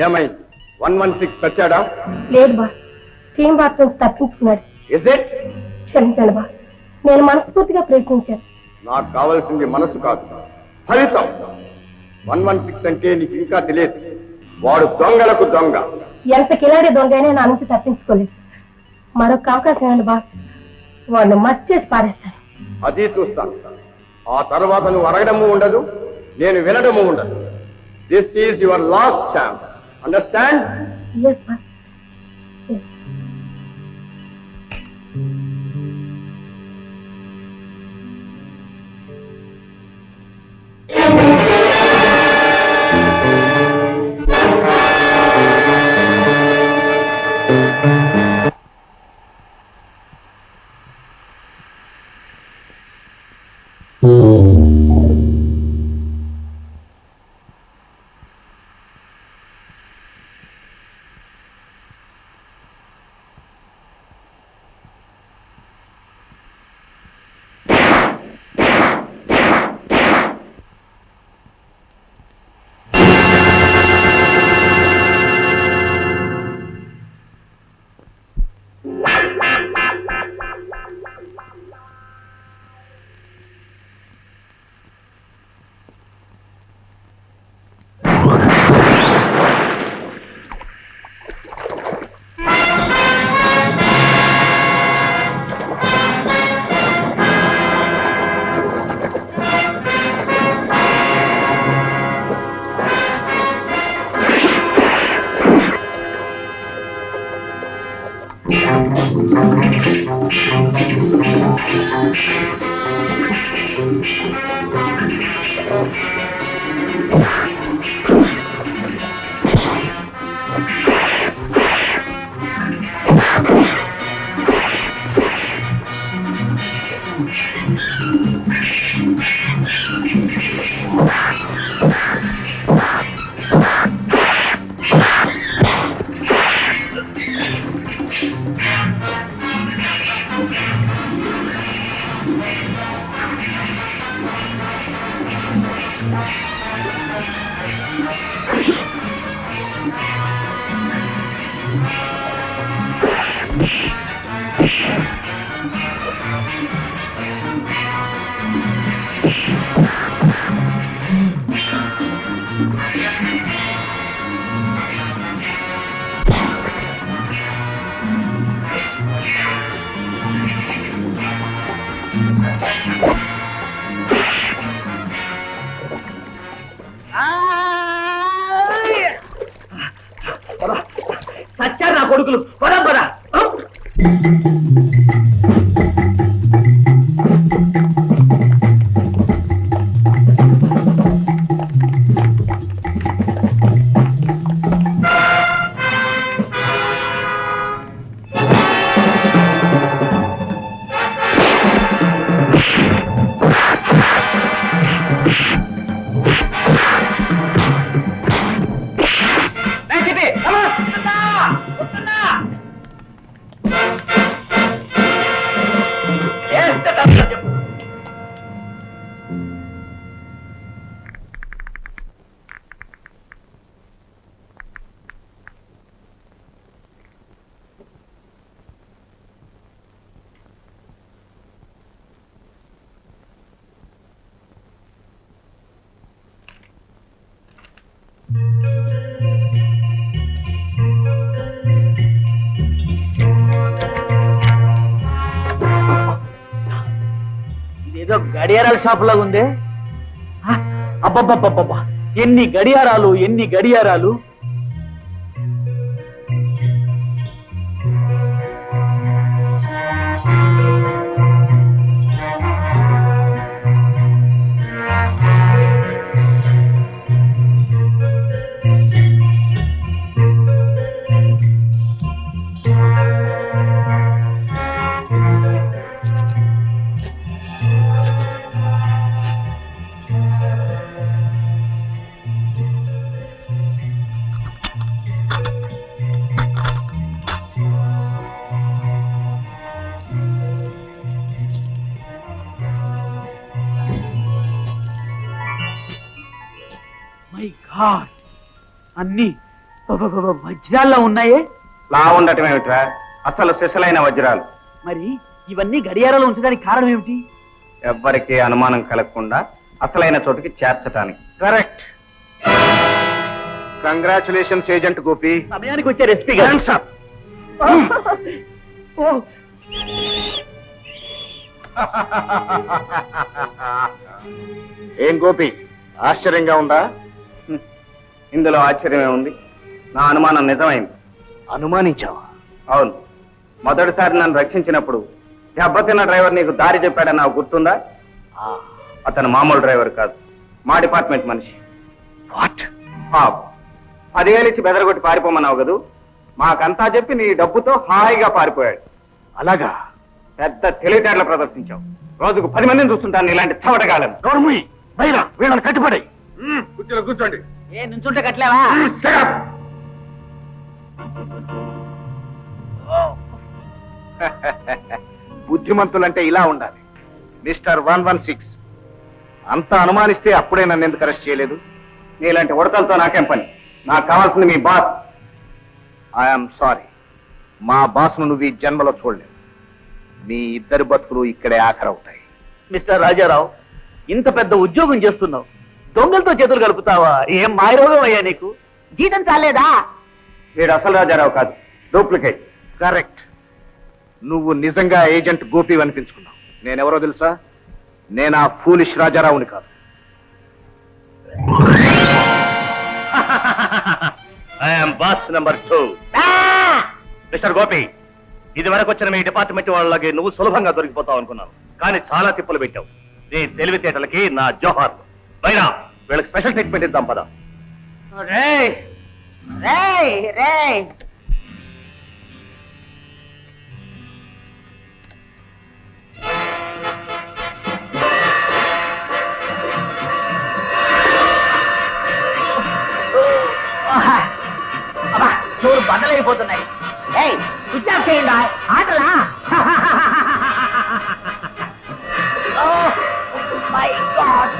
ఏమైంది? 116 చచ్చాడా? లేదు బా, శ్రీనివాస్ తప్పించుకున్నాడు. క్షమించండి బా, నేను మనస్ఫూర్తిగా ప్రయత్నించాను. నాకు కావలసింది మనసు కాదు, ఫలితం. 116 అంటే నీకు ఇంకా తెలియదు. వాడు దొంగలకు దొంగ. ఎంత కిలాడి దొంగ అయినా నా నుంచి తప్పించుకోలేదు. మరొక అవకాశం ఇవ్వండి బా, వాడిని మర్చేసి పారేస్తాను. అది చూస్తాను. ఆ తర్వాత నువ్వు అడగడము ఉండదు, నేను వినడము ఉండదు. This is your last chance. Understand? Yes, bá. Yes. సచ్చారు నా కొడుకులు. పదా పదా. ఇదేదో గడియారాల షాప్ లాగా ఉంది. అబ్బబ్బబ్బబ్బా, ఎన్ని గడియారాలు, ఎన్ని గడియారాలు. మై గాడ్, అన్ని వజ్రాల్లో ఉన్నాయే. లా ఉండటం ఏమిట్రా, అసలు సిసలైన వజ్రాలు. మరి ఇవన్నీ గడియారాలు ఉంచడానికి కారణం ఏమిటి? ఎవ్వరికీ అనుమానం కలగకుండా అసలైన చోటుకి చేర్చటానికి. కరెక్ట్. Congratulations agent Gopi. సమయానికి వచ్చారు ఎస్పీ గారు. ఏం గోపి, ఆశ్చర్యంగా ఉందా? ఇందులో ఆశ్చర్యమే ఉంది. నా అనుమానం నిజమైంది. అనుమానించావా? అవును. మొదటిసారి నన్ను రక్షించినప్పుడు దెబ్బతిన్న డ్రైవర్ నీకు దారి చెప్పాడని నాకు గుర్తుందా? అతను మామూలు డ్రైవర్ కాదు, మా డిపార్ట్మెంట్ మనిషి. వాట్? 10,000 ఇచ్చి బెదరగొట్టి పారిపోమన్నావు కదూ, మాకంతా చెప్పి నీ డబ్బుతో హాయిగా పారిపోయాడు. అలాగా? పెద్ద తెలివితేటలు ప్రదర్శించావు. రోజుకు 10 మందిని చూస్తుంటాను ఇలాంటి చవటగాలను. నోర్ముయ్, బైరా వీళ్ళని కట్టుబడి. కూర్చోండి. ఏ నుంచుంటే కట్టలేవా? బుద్ధిమంతులంటే ఇలా ఉండాలి. మిస్టర్ 116, అంత అనుమానిస్తే అప్పుడే నన్ను ఎందుకు అరెస్ట్ చేయలేదు? నీలాంటి ఉడతలతో నాకేం పని? నాకు కావాల్సింది మీ బాస్. ఐఎమ్ సారీ, మా బాస్ను నువ్వు ఈ జన్మలో చూడలేవు. మీ ఇద్దరి బతుకులు ఇక్కడే ఆఖరవుతాయి. మిస్టర్ రాజారావు, ఇంత పెద్ద ఉద్యోగం చేస్తున్నావు, దొంగలతో చేతులు కలుపుతావా? ఏం మాయరోగం అయ్యా నీకు? జీతం చాలేదా? వీడు అసలు రాజారావు కాదు, డూప్లికేట్. కరెక్ట్. నువ్వు నిజంగా ఏజెంట్ గోపి అనిపించుకున్నావు. నేనెవరో తెలుసా? నేను ఆ ఫూలిష్ రాజారావుని కాదు. I'm boss number 2. Mister Gopi, ఇది వరకు వచ్చిన మీ డిపార్ట్మెంట్ వాళ్ళకి నువ్వు సులభంగా దొరికిపోతావు అనుకున్నాను, కానీ చాలా తిప్పులు పెట్టావు. నీ తెలివితేటలకి నా జోహార్లు. పైన వీళ్ళకి స్పెషల్ ట్రీట్మెంట్ ఇద్దాం పద. రేయ్ రేయ్ రేయ్, చూడు బండలైపోతున్నాయి. స్విచ్ ఆఫ్ చేయండి ఆటలా. మై గాడ్,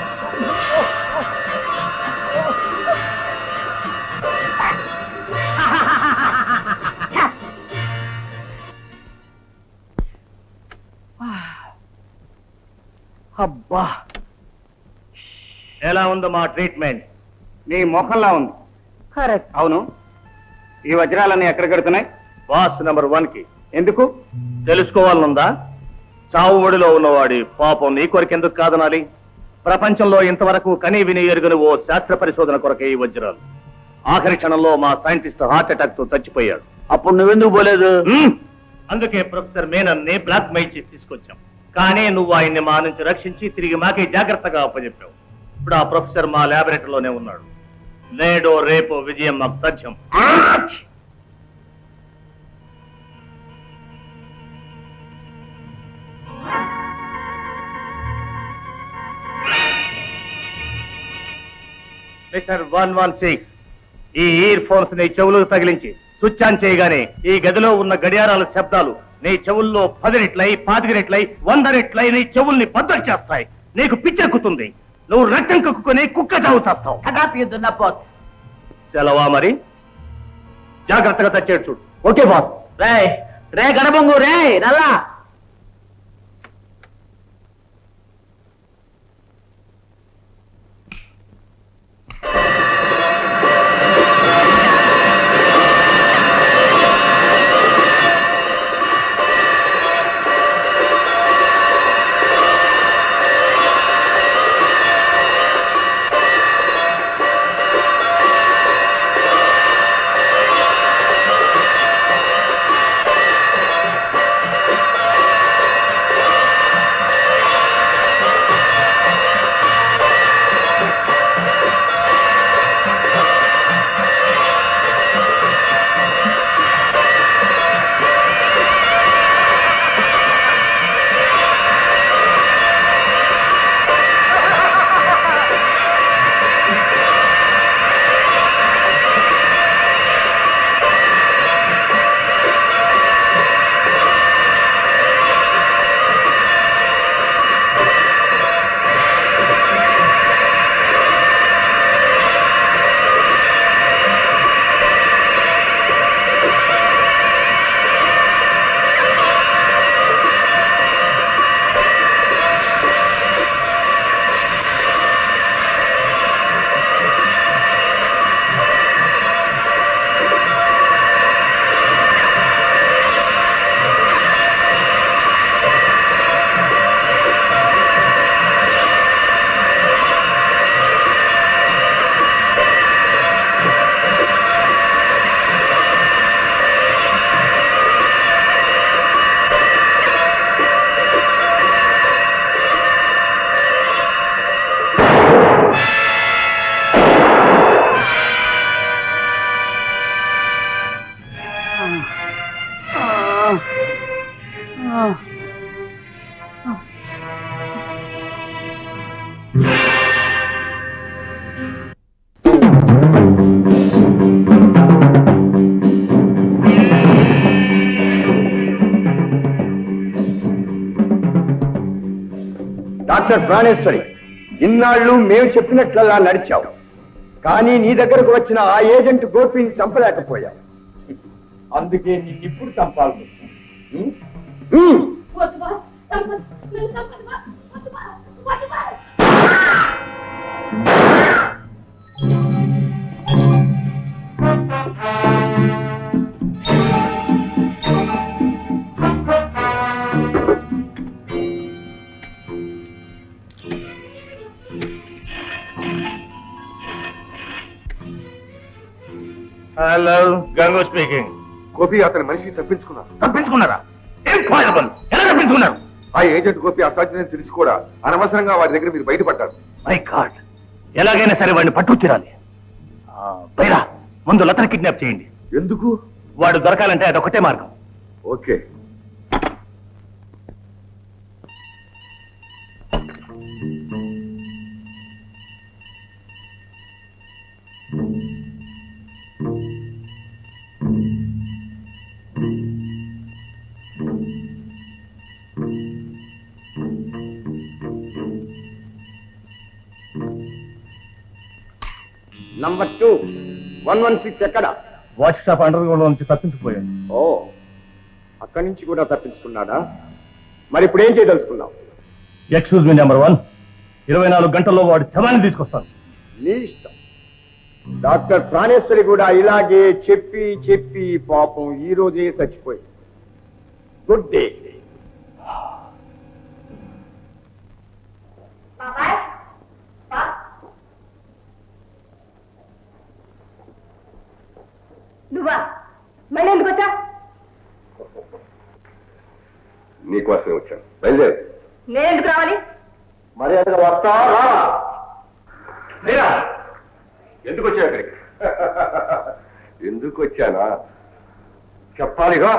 అబ్బా. ఎలా ఉందో మా ట్రీట్మెంట్? నీ ముఖంలా ఉంది. కరెక్ట్. అవును, ఈ వజ్రాలన్నీ ఎక్కడ కడుతున్నాయి? బాస్ నెంబర్ 1 కి. ఎందుకు? తెలుసుకోవాలనుందా? చావు ఒడిలో ఉన్నవాడి పాపం నీ కొరకెందుకు కాదనాలి? ప్రపంచంలో ఇంతవరకు కనీ విని ఎరుగని ఓ శాస్త్ర పరిశోధన కొరకే ఈ వజ్రాలు. ఆఖరి క్షణంలో మా సైంటిస్ట్ హార్ట్ అటాక్ తో చచ్చిపోయాడు. అప్పుడు నువ్వెందుకు పోలేదు? అందుకే ప్రొఫెసర్ మేనన్ ని బ్లాక్ మెయిల్ చేసి తీసుకొచ్చాం. కానీ నువ్వు ఆయన్ని మా నుంచి రక్షించి తిరిగి మాకే జాగ్రత్తగా అప్పచెప్పావు. ఇప్పుడు ఆ ప్రొఫెసర్ మా ల్యాబొరేటరీలోనే ఉన్నాడు. నేడో రేపో విజయం మాకు తథ్యం. మిస్టర్ 116, ఈ ఇయర్ ఫోన్స్ నీ చెవులు తగిలించి స్విచ్ ఆన్ చేయగానే ఈ గదిలో ఉన్న గడియారాల శబ్దాలు నీ చెవుల్లో 10 రెట్లై 25 రెట్లై 100 రెట్లై నీ చెవుల్ని బద్దలు చేస్తాయి. నీకు పిచ్చెక్కుతుంది. నువ్వు రక్తం కక్కుని కుక్క చావు చేస్తావు. సెలవా మరి? జాగ్రత్తగా తచ్చేడు చూడు. Okay boss. రే రే గడబంగు రే నల్లా. డాక్టర్ ప్రాణేశ్వరి, ఇన్నాళ్ళు మేము చెప్పినట్లలా నడిచావు, కానీ నీ దగ్గరకు వచ్చిన ఆ ఏజెంట్ గోపిని చంపలేకపోయావు. అందుకే నిన్నిప్పుడు చంపాల్సి వచ్చింది. వద్దు బాస్, చంపొద్దు. నన్ను చంపొద్దు బాస్. వద్దు బాస్, వద్దు boss. Hello, Gangu speaking. Gopi అతని మనిషి తప్పించుకున్నారు. తప్పించుకున్నారా? ఏం పాయబల్, ఎలా తప్పించుకున్నారు? ఆ ఏజెంట్ గోపి అసాధ్యం తెలిసి కూడా అనవసరంగా వారి దగ్గర మీరు బయటపడ్డారు. మై గాడ్, ఎలాగైనా సరే వాడిని పట్టు తీరాలి. బైరా, ముందు లతను కిడ్నాప్ చేయండి. ఎందుకు? వాడు దొరకాలంటే అదొకటే మార్గం. ఓకే. నంబర్ 2 116 ఎక్కడ? వాచ్ షాప్ అండర్ గ్రౌండ్ నుంచి తప్పించిపోయాడు. ఓ, అక్కడి నుంచి కూడా తప్పించుకున్నాడా? మరి ఇప్పుడు ఏం చేయదలుచుకున్నావు? ఎక్స్క్యూజ్ మీ నెంబర్ 1, 24 గంటల్లో వాడి శవాన్ని తీసుకొస్తాను. నీ ఇష్టం. డాక్టర్ ప్రాణేశ్వరి కూడా ఇలాగే చెప్పి చెప్పి పాపం ఈ రోజే చచ్చిపోయింది. Good day. నువ్వా? మళ్ళీ ఎందుకు వచ్చా? నీకోసమే వచ్చాను. బయలుదేరు. నేను ఎందుకు రావాలి? మర్యాదగా వస్తావా? లేరా? ఎందుకు వచ్చావు ఇక్కడికి? ఎందుకు వచ్చానా చెప్పాలిగా.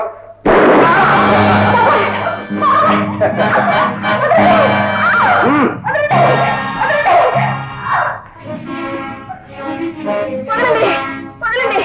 వదలండి, వదలండి.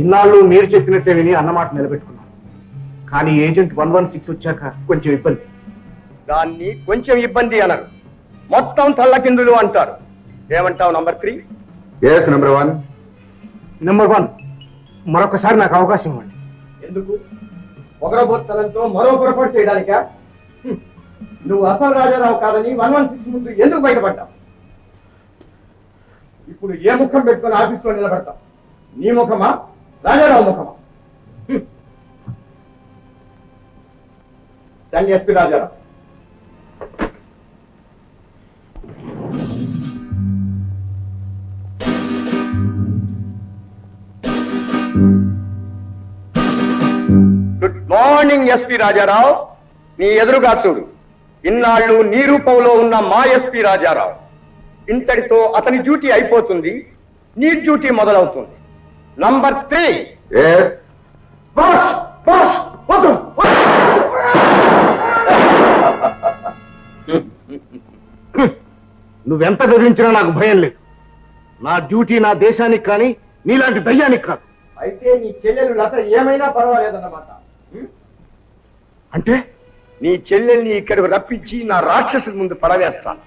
ఇన్నాళ్ళు మీరు చెప్పినట్టే విని అన్నమాట నిలబెట్టుకున్నాను. కానీ ఏజెంట్ 116 వచ్చాక కొంచెం ఇబ్బంది. దాన్ని కొంచెం ఇబ్బంది అనరు, మొత్తం తల్లకిందులు అంటారు. ఏమంటావు నంబర్ 3? Yes number 1. నంబర్ 1, మరొకసారి నాకు అవకాశం ఇవ్వండి. ఎందుకు? పొగరబోత్తనంతో మరో పొరపాటు చేయడానికా? నువ్వు అసలు రాజారావు కాదని 116 ముందు ఎందుకు బయటపడ్డావు? ఇప్పుడు ఏ ముఖం పెట్టుకుని ఆఫీసులో నిలబడతావు? నీ ముఖమా, రాజారావు ముఖమా? సంగ్ SP Rajarao. Good morning SP Rajarao. నీ ఎదురుగా చూడు. ఇన్నాళ్ళు నీ రూపంలో ఉన్న మా ఎస్పీ రాజారావు. ఇంతటితో అతని డ్యూటీ అయిపోతుంది, నీ డ్యూటీ మొదలవుతుంది. నంబర్ 3. నువ్వెంత బెదిరించినా నాకు భయం లేదు. నా డ్యూటీ నా దేశానికి కానీ నీలాంటి దయ్యానికి కాదు. అయితే నీ చెల్లెలు లత ఏమైనా పర్వాలేదన్నమాట. అంటే నీ చెల్లెల్ని ఇక్కడికి రప్పించి నా రాక్షసుల ముందు పడవేస్తాను.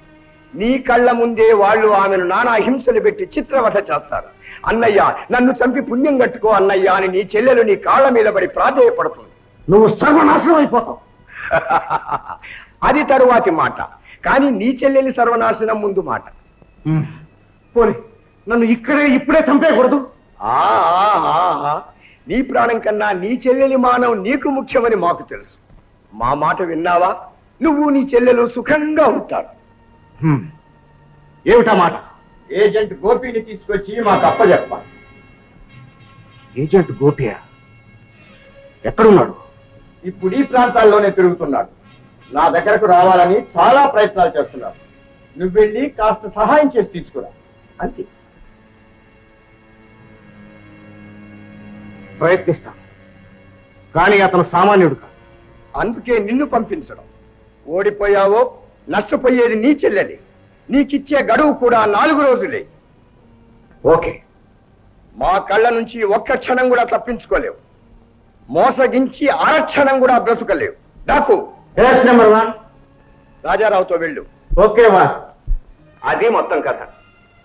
నీ కళ్ళ ముందే వాళ్ళు ఆమెను నానా హింసలు పెట్టి చిత్రవధ చేస్తారు. అన్నయ్య, నన్ను చంపి పుణ్యం కట్టుకో అన్నయ్య అని నీ చెల్లెలు నీ కాళ్ళ మీద పడి ప్రాధేయపడుతుంది. నువ్వు సర్వనాశనం అయిపోతావు. అది తరువాతి మాట. కానీ నీ చెల్లెలి సర్వనాశనం ముందు మాట. పోనీ నన్ను ఇప్పుడే చంపేయకూడదు. నీ ప్రాణం కన్నా నీ చెల్లెలి మానవం నీకు ముఖ్యమని మాకు తెలుసు. మా మాట విన్నావా? నువ్వు నీ చెల్లెలు సుఖంగా ఉంటారు. ఏమిటా మాట? ఏజెంట్ గోపిని తీసుకొచ్చి మాకు అప్పచెప్పాలి. ఏజెంట్ గోపియా? ఎక్కడున్నాడు? ఇప్పుడు ఈ ప్రాంతాల్లోనే తిరుగుతున్నాడు. నా దగ్గరకు రావాలని చాలా ప్రయత్నాలు చేస్తున్నాడు. నువ్వు వెళ్ళి కాస్త సహాయం చేసి తీసుకురా, అంతే. ప్రయత్నిస్తాను, కానీ అతను సామాన్యుడు కాదు. అందుకే నిన్ను పంపించడం. ఓడిపోయావో నష్టపోయేది నీ చెల్లెలి. నీకిచ్చే గడువు కూడా 4 రోజులే. ఓకే. మా కళ్ళ నుంచి ఒక్క క్షణం కూడా తప్పించుకోలేవు. మోసగించి అరక్షణం కూడా బ్రతుకలేవు. నాకు నంబర్ 1 రాజారావుతో వెళ్ళు. ఓకే వా. అది మొత్తం కథ.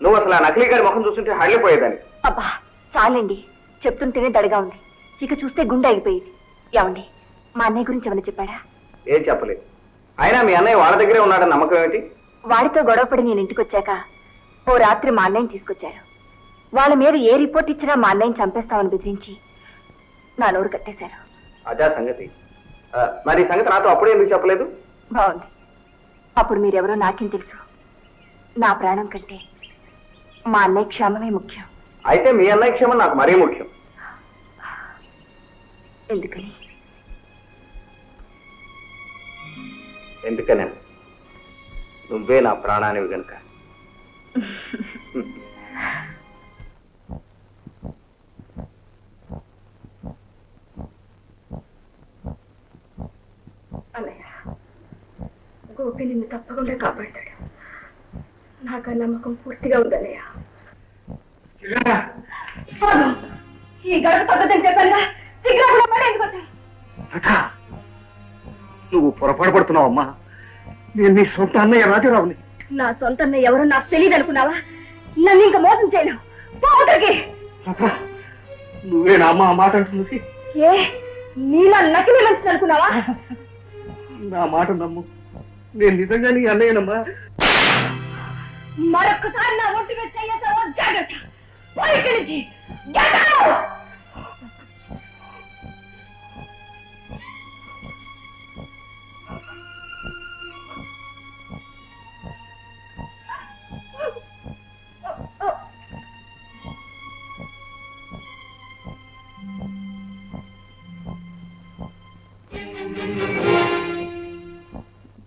నువ్వు అసలు ఆ నకిలీ గారి ముఖం చూస్తుంటే హళ్ళిపోయేదాన్ని. అబ్బా చాలండి, చెప్తుంటేనే దడిగా ఉంది. ఇక చూస్తే గుండె అయిపోయేది. ఏమండి, మా అన్నయ్య గురించి ఏమైనా చెప్పాడా? ఏం చెప్పలేదు. అయినా మీ అన్నయ్య వాళ్ళ దగ్గరే ఉన్నాడని నమ్మకం ఏమిటి? వాడితో గొడవపడి నేను ఇంటికి వచ్చాక ఓ రాత్రి మా అన్నయ్యని తీసుకొచ్చారు. వాళ్ళ మీద ఏ రిపోర్ట్ ఇచ్చినా మా అన్నయ్యని చంపేస్తామని బెదిరించి నా నోరు కట్టేశారు. అదా సంగతి. మరి సంగతి నాతో అప్పుడే ఎందుకు చెప్పలేదు? బాగుంది. అప్పుడు మీరెవరో నాకేం తెలుసు. నా ప్రాణం కంటే మా అన్నయ్య క్షేమమే ముఖ్యం. అయితే మీ అన్నయ్య క్షేమం నాకు మరీ ముఖ్యం. ఎందుకని? ఎందుకనే? నువ్వే నా ప్రాణానివి గనుక. అన్నయ్య, గోపి నిన్ను తప్పకుండా కాపాడతాడు. నాకు ఆ నమ్మకం పూర్తిగా ఉందన్నయ్య. ఈ గడప పద్ధతిని చెప్పానుగా, సిగ్గురాకుండా పడి ఎందుకు వచ్చావు? నువ్వు పొరపాటు పడుతున్నావమ్మా. నేను నీ సొంత అన్నయ్య రాజారావుని. నా సొంత అన్నయ్య ఎవరో నాకు తెలియదు అనుకున్నావా? నన్ను ఇంకా మోసం చేయలేవు. పోతరికి నువ్వే నా అమ్మ ఆ మాట అంటున్నది. ఏ నీలా నకిలీ మంచిది అనుకున్నావా? నా మాట నమ్ము, నేను నిజంగా నీ అన్నయ్యనమ్మా. మరొక్కసారి నా ఒంటి మీద చెయ్యతావో జాగ్రత్త. పోయి ఇక్కడి నుంచి. Get out!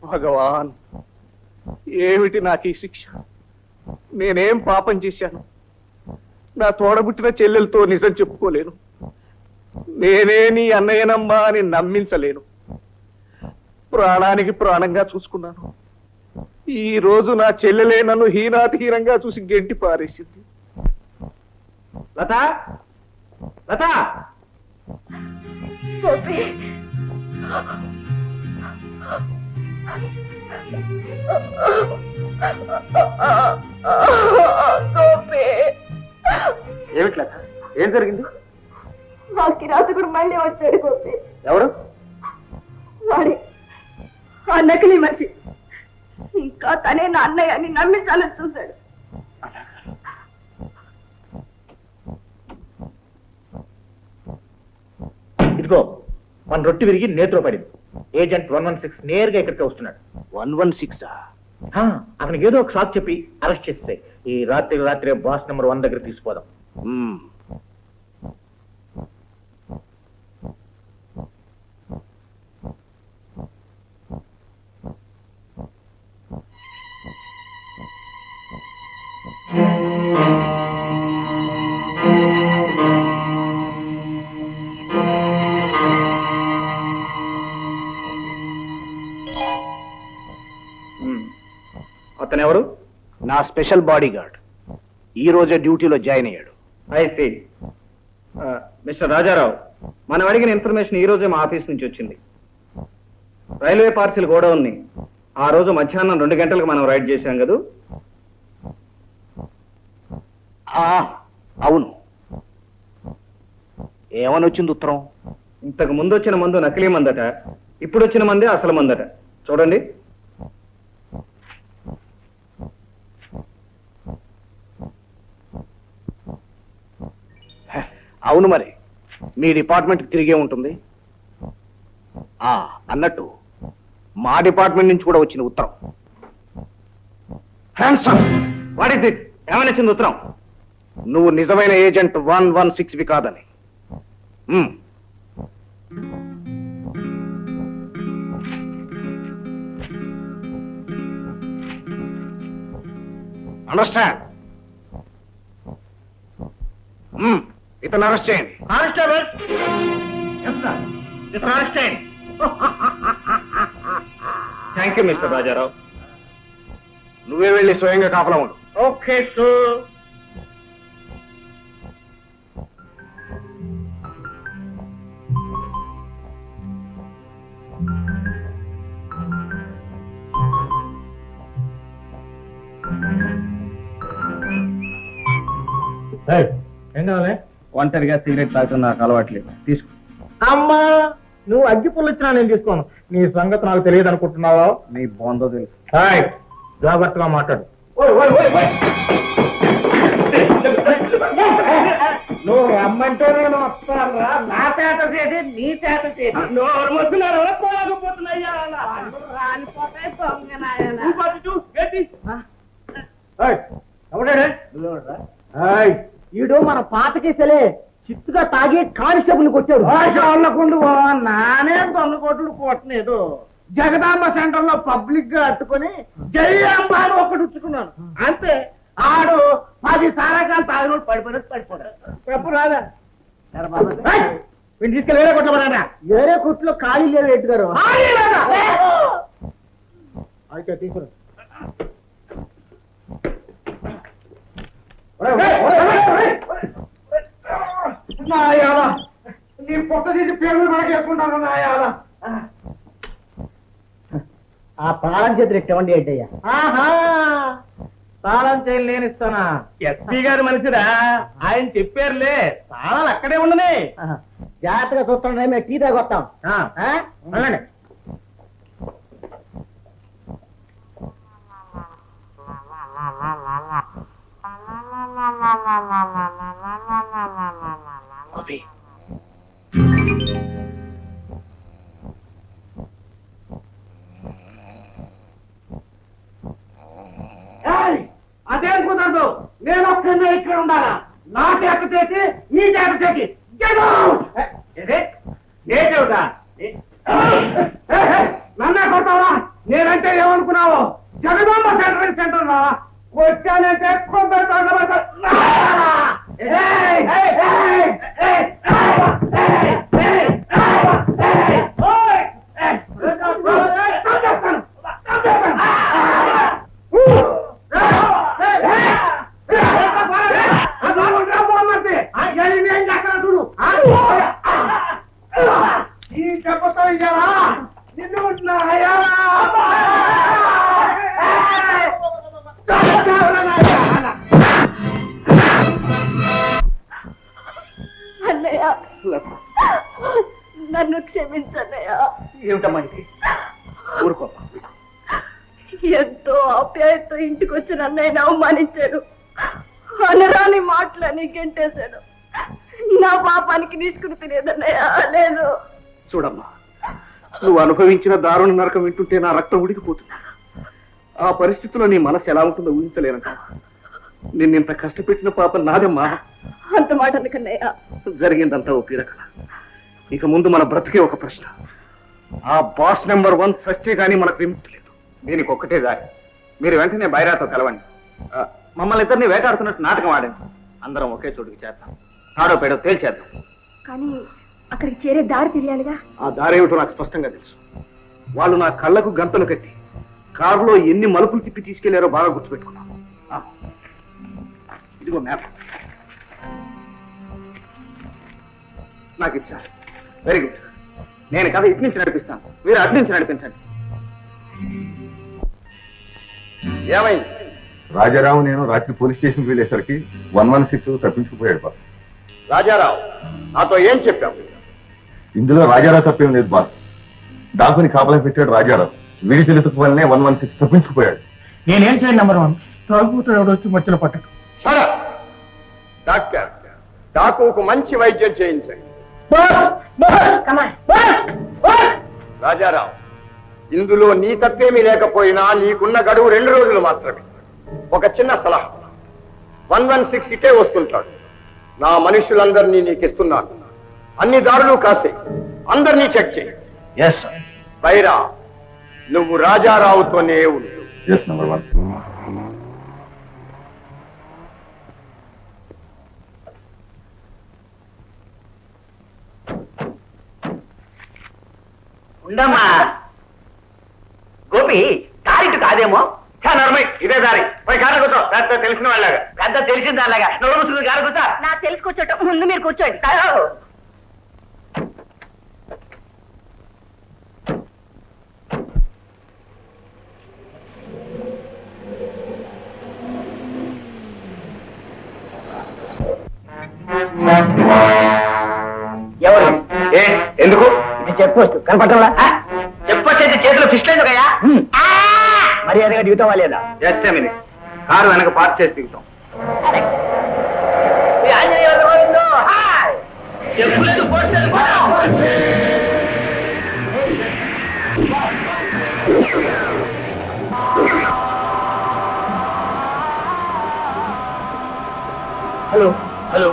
భగవాన్, ఏమిటి నాకు ఈ శిక్ష? నేనేం పాపం చేశాను? నా తోడబుట్టిన చెల్లెలతో నిజం చెప్పుకోలేను. నేనే నీ అన్నయ్యనమ్మా అని నమ్మించలేను. ప్రాణానికి ప్రాణంగా చూసుకున్నాను. ఈ రోజు నా చెల్లెలే నన్ను హీనాతిహీనంగా చూసి గెంటి పారేసింది. లత, లత! గోపి, గోపి, ఏమిటి లత? ఏం జరిగింది? ఆ కిరాతకుడు మళ్ళీ వచ్చాడు గోపి. ఎవరు? వాడే, ఆ నకిలీ మనిషి. ఇంకా తనే నా అన్నయ్య అని నమ్మించాలని చూశాడు. ఇదిగో మన రొట్టి విరిగి నేత్రో పడింది. ఏజెంట్ 116 నేరుగా ఇక్కడికి వస్తున్నాడు. 116? అతనికి ఏదో ఒక షాక్ చెప్పి అరెస్ట్ చేస్తే ఈ రాత్రి బాస్ నెంబర్ 1 దగ్గర తీసుకుపోదాం. అతనెవరు? నా స్పెషల్ బాడీ గార్డ్. ఈ రోజే డ్యూటీలో జాయిన్ అయ్యాడు. ఐసి మిస్టర్ రాజారావు, మనం అడిగిన ఇన్ఫర్మేషన్ ఈ రోజే మా ఆఫీస్ నుంచి వచ్చింది. రైల్వే పార్సిల్ గోడౌన్ని ఆ రోజు మధ్యాహ్నం 2 గంటలకు మనం రైడ్ చేశాం కదా? అవును. ఏమని వచ్చింది ఉత్తరం? ఇంతకు ముందు వచ్చిన మందు నకిలీ మందట, ఇప్పుడు వచ్చిన మందే అసలు మందట. చూడండి. అవును, మరి మీ డిపార్ట్మెంట్కి తిరిగే ఉంటుంది. అన్నట్టు మా డిపార్ట్మెంట్ నుంచి కూడా వచ్చిన ఉత్తరం. What is this? ఏమని వచ్చింది ఉత్తరం? నువ్వు నిజమైన ఏజెంట్ 116వి కాదని. అండర్స్టాండ్? ఇతను అరెస్ట్ చేయండి. Thank you mister Rajarao. నువ్వే వెళ్ళి స్వయంగా కాపలా ఉండు. Okay sir. ఏం కావాలి? ఒంటరిగా సిగరెట్ తాగుతున్న నాకు అలవాట్లేదు. తీసుకో. అమ్మా, నువ్వు అగ్గి పుల్ల ఇచ్చినా నేను తీసుకోను. నీ సంగతి నాకు తెలియదు అనుకుంటున్నావా? నీ బొందో తెలుసు. జాగ్రత్తగా మాట్లాడు. నువ్వు రమ్మంటే నేను వస్తానురా. నా చేత చేసి నీ చేత చేసి కాలిపోతాయి దొంగనాయాల. ఈడు మన పాత కేసలే చిత్తుగా తాగి కానిస్టేబుల్ కొట్టాడు. నానే దొంగ కొట్టుడు కొట్టలేదు. జగదాంబ సెంటర్ లో పబ్లిక్ గా అట్టుకుని జయాంబ అని ఒకటి ఉచ్చుకున్నాను అంతే. ఆడు 10 సారాకాలు తాగినోడు పడిపోయాడు. ఎప్పుడు రాదా తీసుకెళ్ళి వేరే కొట్లు పడా. వేరే కొట్లో ఖాళీ లేవు ఎట్టు గారు. అయితే తీసుకురా. నీ పొట్ట తీసి పేర్లు మనకేసుకుంటాను నాయాల. ఆ తాళం చేతులు ఎట్టవండి ఏంటయ్యా? తాళం చేయలు నేను ఇస్తానా? ఎస్పీ గారు మనిషిరా, ఆయన చెప్పారులే, తాళాలు అక్కడే ఉండనే. జాగ్రత్తగా చూస్తాం, మేము టీ తాగొస్తాం. వెళ్ళండి. అదేం కుదరదు. నేను ఒక్కనే ఇక్కడ ఉండాలా? నా చేత చేసి నీ చేత చేసి నేటవుతా. నన్నే కొడతావా? నేనంటే ఏమనుకున్నావు? జగదాంబ సెంటర్ రా వచ్చానంటే ఈ దెబ్బతో ఇయ్యాలా నిన్ను అన్నయ్య నన్ను క్షమించన్నయ్య. ఏమిటమ్మా ఇది? ఊరుకో. ఎంతో ఆప్యాయతో ఇంటికి వచ్చిన అన్నయ్యని అవమానించాడు. అనరాని మాటలని గెంటేశాడు. నా పాపానికి తీసుకుని తినేదన్నయ్య లేదు. చూడమ్మా, నువ్వు అనుభవించిన దారుణ నరకం వింటుంటే నా రక్తం ఉడికిపోతుంది. ఆ పరిస్థితిలో నీ మనసు ఎలా ఉంటుందో ఊహించలేనంట. నిన్నింత కష్టపెట్టిన పాపం నాదమ్మా. అంత మాట అనుకన్నయ్య. జరిగిందంతా ఓ పీడకల. ఇక ముందు మన బ్రతికే ఒక ప్రశ్న. ఆ బాస్ నెంబర్ 1 సస్తే గానీ మనకు విముక్తి లేదు. దీనికి ఒక్కటే దారి. మీరు వెంటనే బైరాతో కలవండి. మమ్మల్ని ఇద్దరిని వేటాడుతున్నట్టు నాటకం ఆడండి. అందరం ఒకే చోటుకి చేద్దాం. తాడో పేడో తేల్చేద్దాం. కానీ అక్కడికి చేరే దారి తెలియాలిగా. ఆ దారేమిటో నాకు స్పష్టంగా తెలుసు. వాళ్ళు నా కళ్ళకు గంతలు కట్టి కారులో ఎన్ని మలుపులు తిప్పి తీసుకెళ్లారో బాగా గుర్తుపెట్టుకున్నాను. ఇదిగో మ్యాప్. నాకు ఇచ్చారు. Very good. నేను కథ ఇటు నుంచి నడిపిస్తాను, మీరు అటు నుంచి నడిపించండి. ఏమైంది? రాజారావు నేను రాత్రి పోలీస్ స్టేషన్కి వెళ్ళేసరికి 116 తప్పించుకుపోయాడు బాస్. రాజారావు నాతో ఏం చెప్పావు? ఇందులో రాజారావు తప్పేం లేదు బాస్. డాకుని కాపలా పెట్టాడు రాజారావు. వీడి తెలుసుకు వల్లనే 116 తప్పించుకుపోయాడు. నేనేం చేయండి నెంబర్ 1? తాగుతూ ఎవడు వచ్చి మధ్యలో పట్టడు. డాక్టర్, డాకుకు మంచి వైద్యం చేయించండి. రాజారావు, ఇందులో నీ తప్పేమీ లేకపోయినా నీకున్న గడువు 2 రోజులు మాత్రమే. ఒక చిన్న సలహా, 116 ఇటే వస్తుంటాడు. నా మనుషులందరినీ నీకు ఇస్తున్నాను. అన్ని దారులు కాసే, అందరినీ చెక్ చేయి. బైరా, నువ్వు రాజారావుతోనే ఉండు. Yes number 1. ఉండమ్మా గోపి, దారిటు కాదేమో. ఇదే దారి. పోయి కారు కూర్చో. దాంతో తెలిసిన వాళ్ళగా. పెద్ద తెలిసింది అలాగా. నోరు ముసుకుని కారు కూర్చో. నాకు తెలిసి కూర్చోటం ముందు మీరు కూర్చోండి. ఎవరు? ఎందుకు? ఇది చెప్పొచ్చు కనపడటంలా? చెప్పొచ్చేది చేతిలో ఫిష్ లేదు కదా. మరి అదిగా దిగుతావా లేదా? Just minute. కారు వెనక పార్క్ చేసి దిగుతాం. చెప్పలేదు. హలో హలో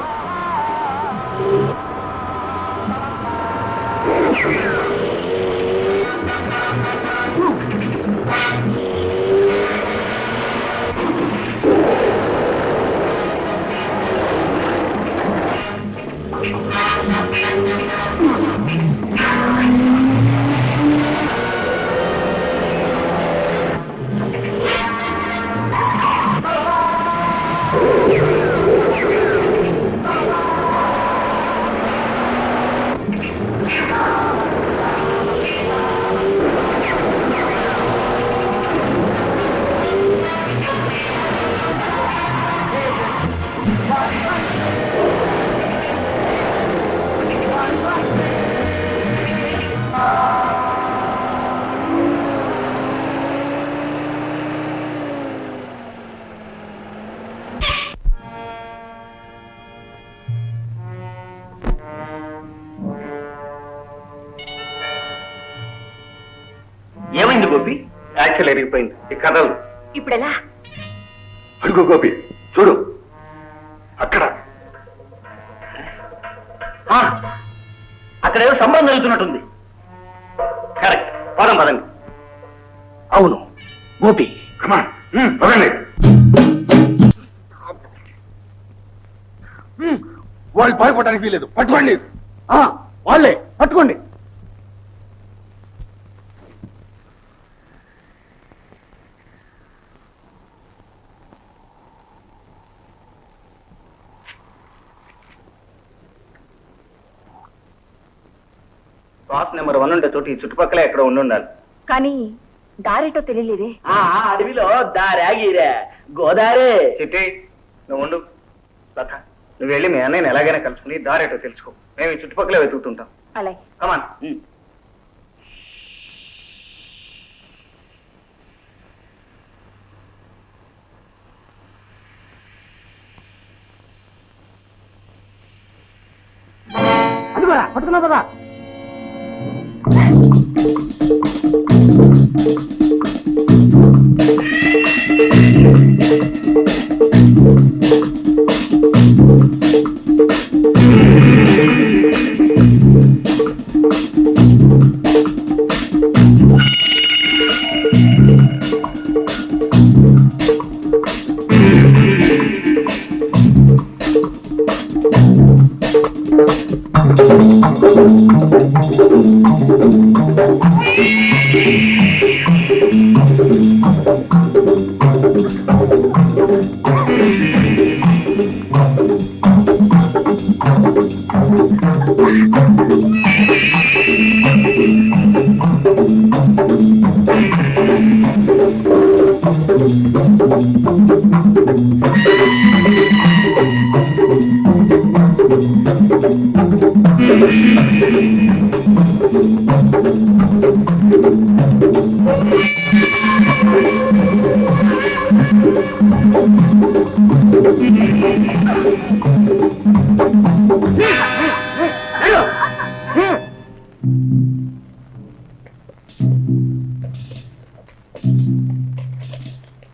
ఏమైంది గోపి? యాక్చువల్ ఎరిగిపోయింది, ఈ కథలు. ఇప్పుడు ఎలా? అడుగు గోపి, చూడు అక్కడ. అక్కడ ఏదో సంబంధం జరుగుతున్నట్టుంది. కరెక్ట్, పదం పదండి. అవును గోపి. పదండి. వాళ్ళు పారిపోవడానికి వీలేదు, పట్టుకోండి. వాళ్ళే పట్టుకోండి. బాస్ నెంబర్ 1 ఉండే చోటు ఈ చుట్టుపక్కల ఎక్కడ ఉండాలి. కానీ దారేటో తెలియలేదే. అడవిలో దారాగిరా గోదారే. చిట్టి, నువ్వు ఉండు. లత, నువ్వు వెళ్ళి మీ అన్నయ్యని ఎలాగైనా కలుసుకుని దారేటో తెలుసుకో. మేము ఈ చుట్టుపక్కల వెతుకుతుంటాం. అలాగే. కమాన్. అది పదా, పట్టుకున్నా పదా.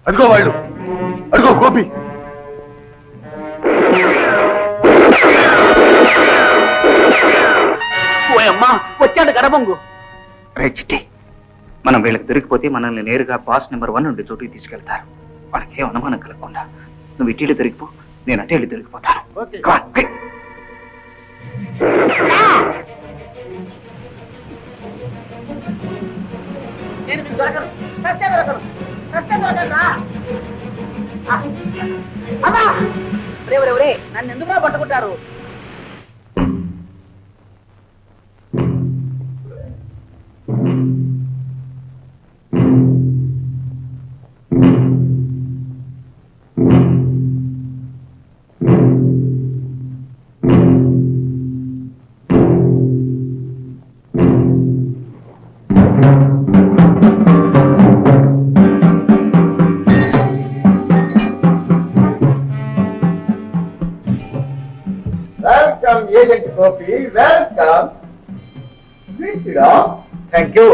అదిగో వాళ్ళు, అదిగో గోపి. ఓయమ్మా, వచ్చాడు గడబొంగు. రే చిట్టి, మనం వీళ్ళకి దొరికిపోతే మనల్ని నేరుగా బాస్ నెంబర్ 1 ఉండే చోటుకి తీసుకెళ్తారు. వాళ్ళకేం అనుమానం కలగకుండా నువ్వు ఇటీలు దొరికిపో, నేను అటేళ్ళు దొరికిపోతాను. Come on, quick. నేను మీకు దొరకను. సత్య దొరకను. సత్య దొరకనురా. అమ్మా, రే నన్ను ఎందుకు పట్టుకుంటారు? Welcome agent Gopi, welcome. Thank you.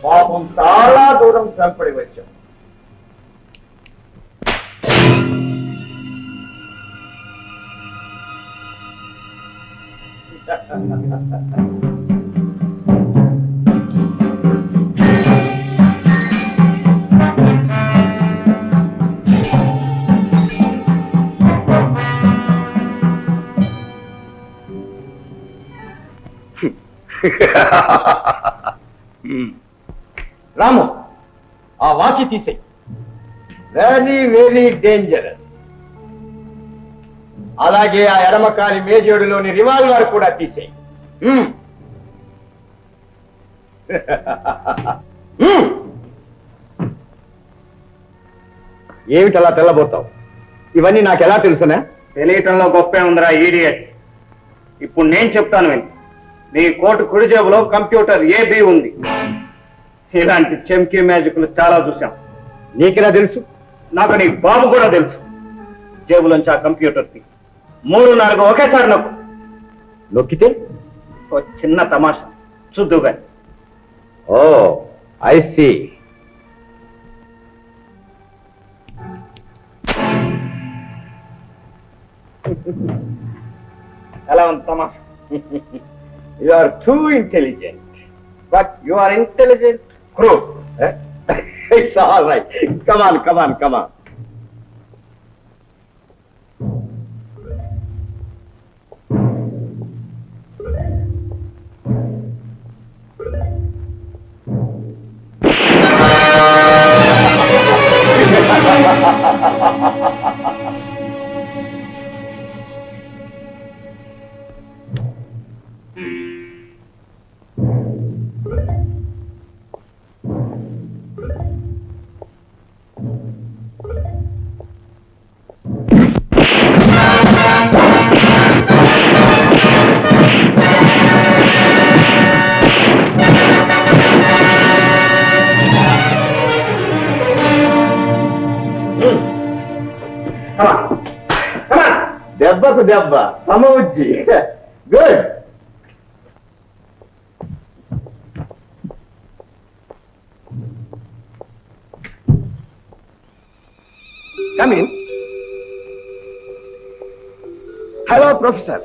పాపం చాలా దూరం శ్రమపడి వచ్చాం. రాము, ఆ వాచి తీసేయి. Very very dangerous. అలాగే ఆ ఎడమకాలి మేజోడులోని రివాల్వర్ కూడా తీసేయి. ఏమిటలా తెల్లబోతావు? ఇవన్నీ నాకెలా తెలుసునా? తెలియటంలో గొప్పే ఉందిరా ఈడియట్. ఇప్పుడు నేను చెప్తాను విని. నీ కోటు కుడి జేబులో కంప్యూటర్ AB ఉంది. ఇలాంటి చెంకీ మ్యాజిక్లు చాలా చూశాం. నీకెలా తెలుసు? నాకు నీ బాబు కూడా తెలుసు. జేబులోంచి ఆ కంప్యూటర్ 3-4 ఒకేసారి నొక్కు. నొక్కితే ఓ చిన్న తమాషా చూద్దుగా. ఓ ఐ సీ. ఎలా ఉంది తమాషా? You are too intelligent, but you are intelligent crook. It's all right. Come on, come on, come on. దెబ్బకు దెబ్బ సమవుజ్జి. Good. Come in. Hello professor.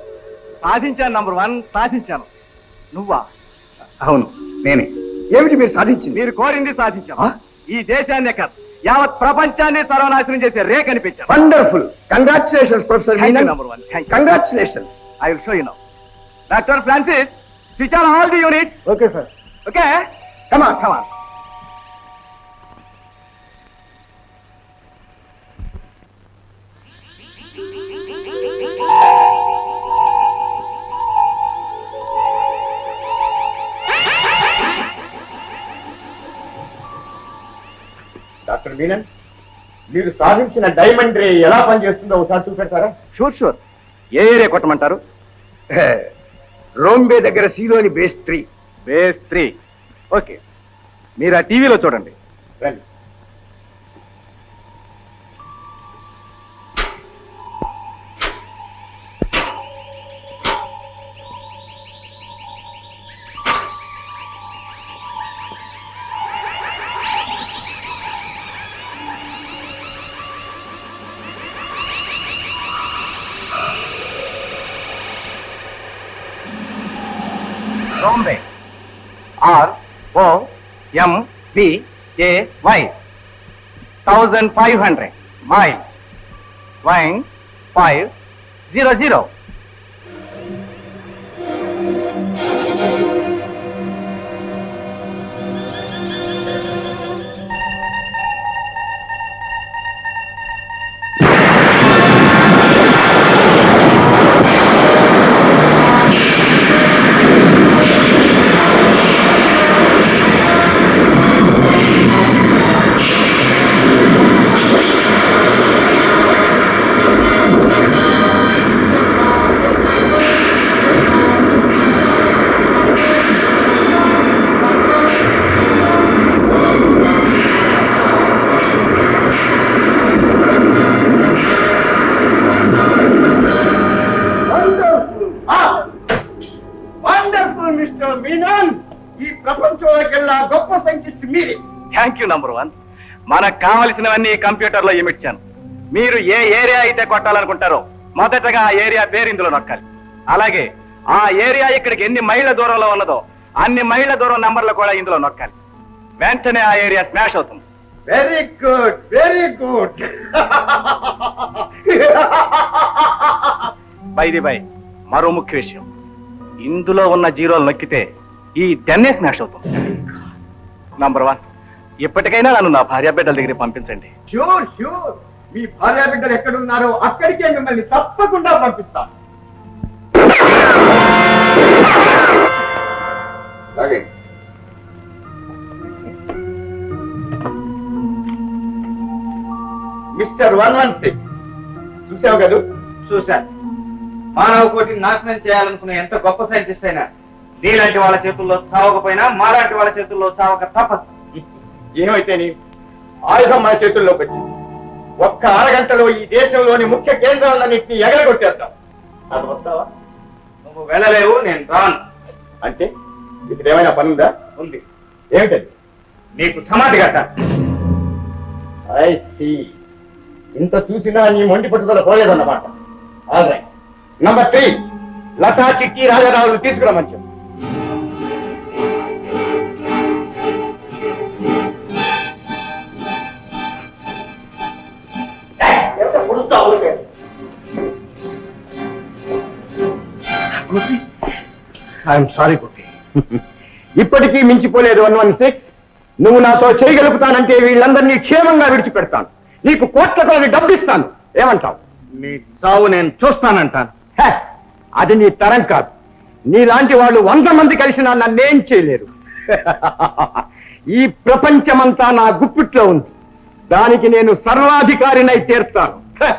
సాధించాను నంబర్ 1, సాధించాను. నువ్వా? అవును నేనే. ఏమిటి మీరు సాధించింది? మీరు కోరింది సాధించాను. ఈ దేశాన్నే కాదు యావత్ ప్రపంచాన్ని సర్వనాశనం చేసే రే కనిపించాను. Wonderful. Congratulations professor. Number 1. Congratulations. I will show you now. Dr. Francis, switch on all the units. Okay sir. Okay? Come on, come on. Doctor Menon, మీరు సాధించిన డైమండ్ రే ఎలా పనిచేస్తుందో ఒకసారి చూపెడతారా? Sure sure. ఏ ఏరియా కొట్టమంటారు? రోంబే దగ్గర సీలోని బేస్ 3. బేస్ 3. ఓకే, మీరు ఆ టీవీలో చూడండి. రండి. Bombay. ROMBAY. 1500 miles. Flying 500. ఈ ప్రపంచంలోకెల్లా గొప్ప సైంటిస్ట్ మీరే. Thank you number 1. మనకు కావలసినవన్నీ కంప్యూటర్లో ఇమిడ్చాను. మీరు ఏ ఏరియా అయితే కొట్టాలనుకుంటారో మొదటగా ఆ ఏరియా పేరు ఇందులో నొక్కాలి. అలాగే ఆ ఏరియా ఇక్కడికి ఎన్ని మైళ్ళ దూరంలో ఉన్నదో అన్ని మైళ్ళ దూరం నంబర్లు కూడా ఇందులో నొక్కాలి. వెంటనే ఆ ఏరియా స్మాష్ అవుతుంది. Very good, very good. By మరో ముఖ్య విషయం, ఇందులో ఉన్న జీరోలు నొక్కితే ఈ 10 స్మాష్ అవుతుంది. నంబర్ 1, ఇప్పటికైనా నన్ను నా భార్య బిడ్డల దగ్గరికి పంపించండి. ష్యూర్ ష్యూర్, మీ భార్య బిడ్డలు ఎక్కడున్నారో అక్కడికే మిమ్మల్ని తప్పకుండా పంపిస్తాం. మిస్టర్ 116, చూసావు కదా? చూశాను. మానవ కోటిని నాశనం చేయాలనుకున్న ఎంత గొప్ప సైంటిస్ట్ అయినా నీలాంటి వాళ్ళ చేతుల్లో చావకపోయినా మాలాంటి వాళ్ళ చేతుల్లో చావక తప్పదు. ఏమైతే నీ ఆయుధం మన చేతుల్లోకి వచ్చింది. ఒక్క అరగంటలో ఈ దేశంలోని ముఖ్య కేంద్రాలన్నింటినీ ఎగరగొట్టేస్తాం. అది వస్తావా? నువ్వు వెళ్ళలేవు, నేను రాను. అంటే ఇక్కడ ఏమైనా పనుందా? ఉంది. ఏమిటది? నీకు సమాధి కట్ట. I see. ఇంత చూసినా నీ మొండి పట్టుదల పోలేదన్నమాట. నంబర్ 3, లతా, చిట్టి, రాజారావులు తీసుకురమని చెప్పు. ఐఎమ్ సారీ కుట్టి. ఇప్పటికీ మించిపోలేదు 116. నువ్వు నాతో చేయగలుగుతానంటే వీళ్ళందరినీ క్షేమంగా విడిచిపెడతాను. నీకు కోట్ల కొలది డబ్బు ఇస్తాను. ఏమంటావు? నీ చావు నేను చూస్తానంటాను. హే, అది నీ తరం కాదు. నీలాంటి వాళ్ళు 100 మంది కలిసినా నన్నేం చేయలేరు. ఈ ప్రపంచమంతా నా గుప్పిట్లో ఉంది. దానికి నేను సర్వాధికారినై తీర్తాను. హే.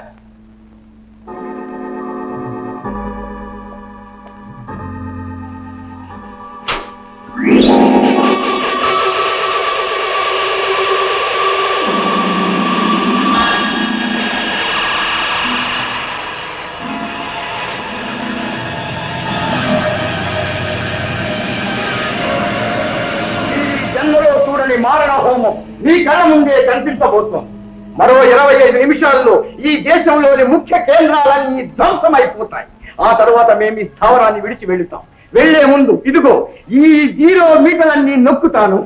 మారణ హోమం నీ కళ్ళ ముందే కనిపించబోతోంది. మరో 25 నిమిషాల్లో ఈ దేశంలోని ముఖ్య కేంద్రాలన్నీ ధ్వంసమైపోతాయి. ఆ తర్వాత మేము ఈ స్థావరాన్ని విడిచి వెళుతాం. వెళ్లే ముందు ఇదిగో ఈ 0 మీటర్లన్నీ నొక్కుతాను.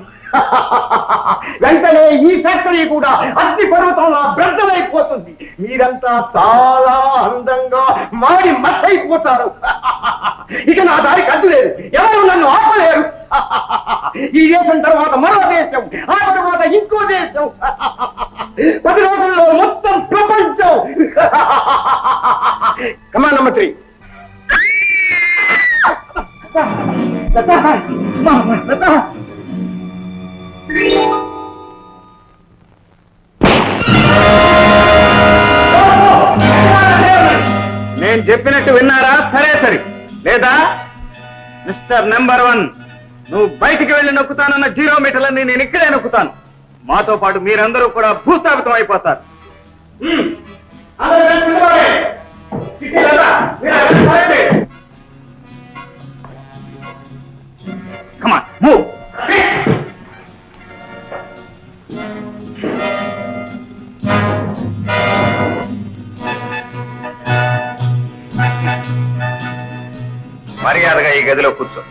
వెంటనే ఈ ఫ్యాక్టరీ కూడా అగ్ని పర్వతంలో బ్రద్దలైపోతుంది. మీరంతా చాలా అందంగా మాడి మట్టయిపోతారు. ఇక నా దారికి అడ్డు లేదు, ఎవరు నన్ను ఆపలేరు. ఈ దేశం తర్వాత మరో దేశం, ఆ తర్వాత ఇంకో దేశం, 10 రోజుల్లో మొత్తం ప్రపంచం. Command number 3. నేను చెప్పినట్టు విన్నారా? సరే లేదా? మిస్టర్ నెంబర్ 1, నువ్వు బయటికి వెళ్లి నొక్కుతానన్న 0 మీటర్లని నేను ఇక్కడే నొక్కుతాను. మాతో పాటు మీరందరూ కూడా భూస్థాపితం అయిపోతారు. Come on, move. మర్యాదగా ఈ గదిలో కూర్చో.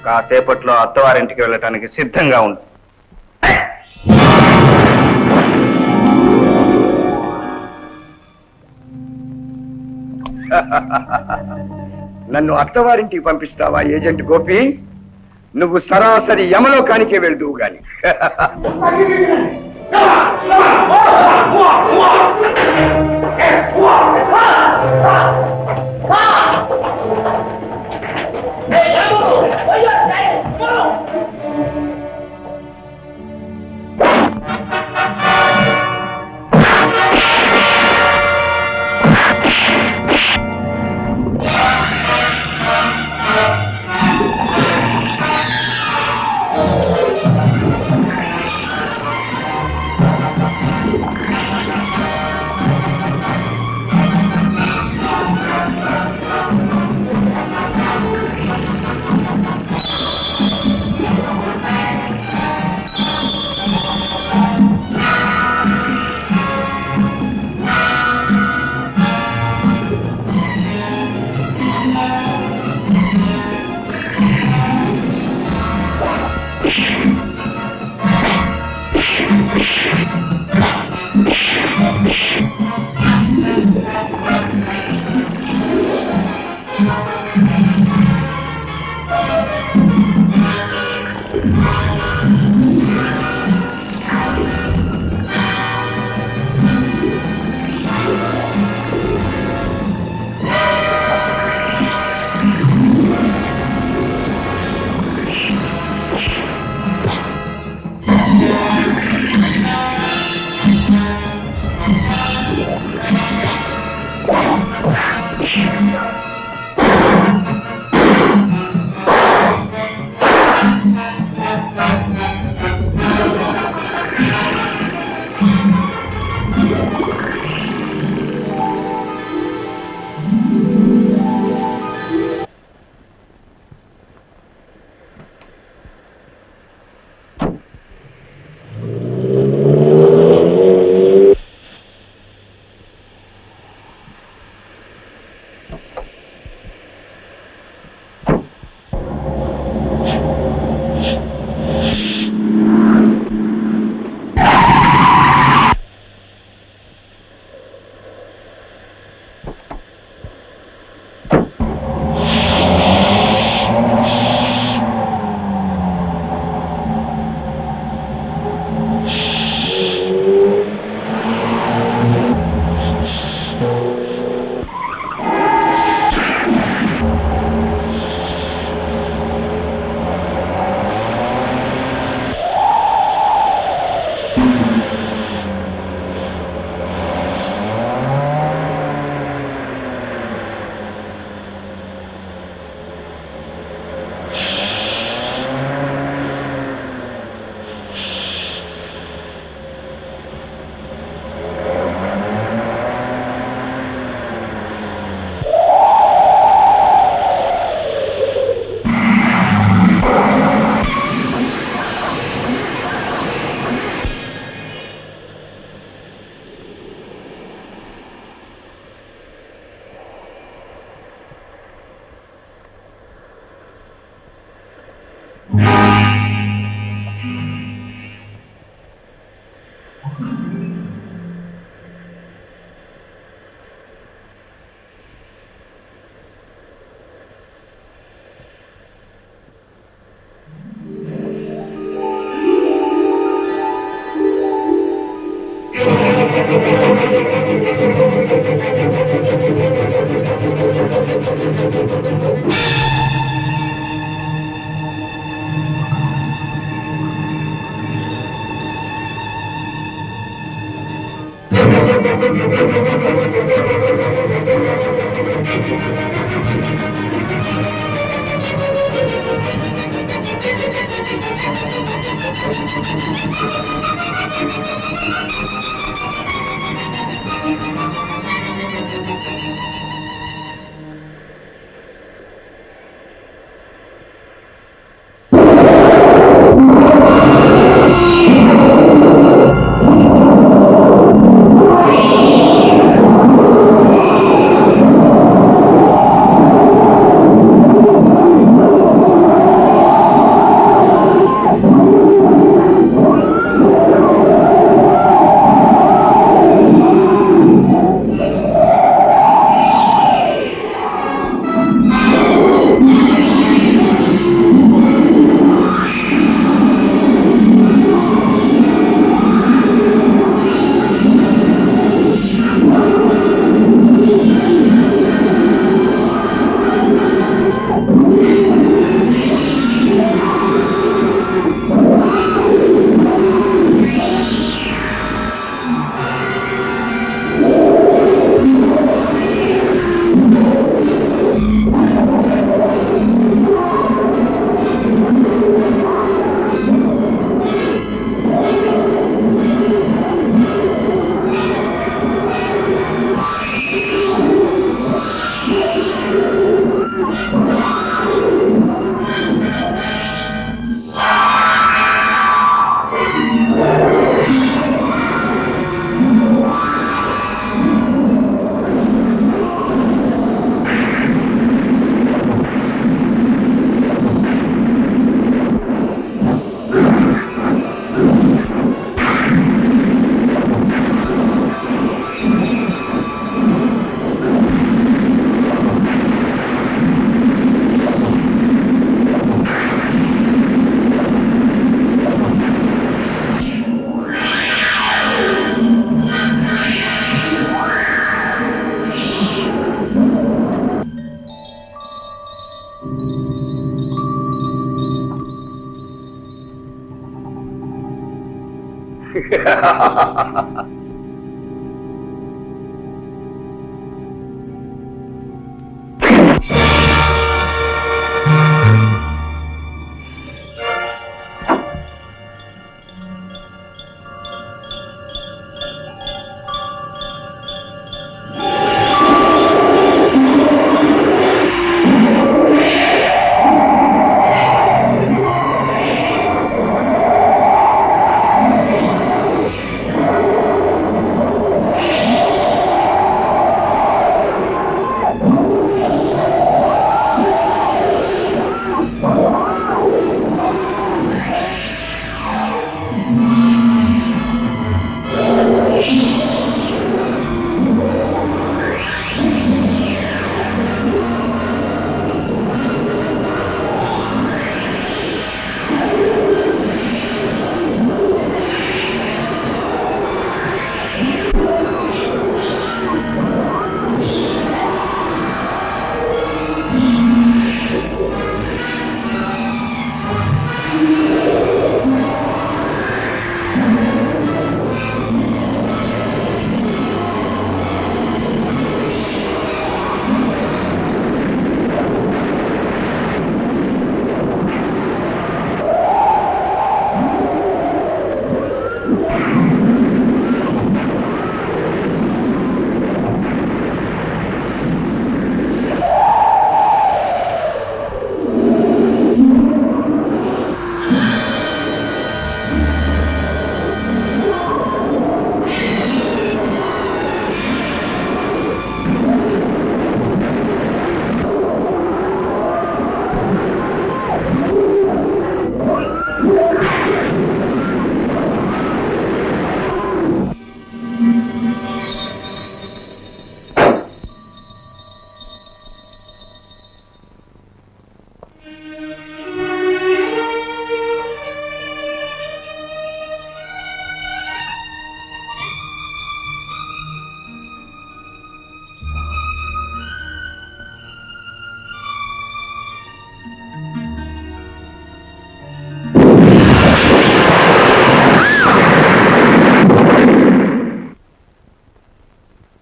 కాసేపట్లో అత్తవారింటికి వెళ్ళటానికి సిద్ధంగా ఉండు. నన్ను అత్తవారింటికి పంపిస్తావా ఏజెంట్ గోపి? నువ్వు సరాసరి యమలోకానికే వెళ్దువు గాని.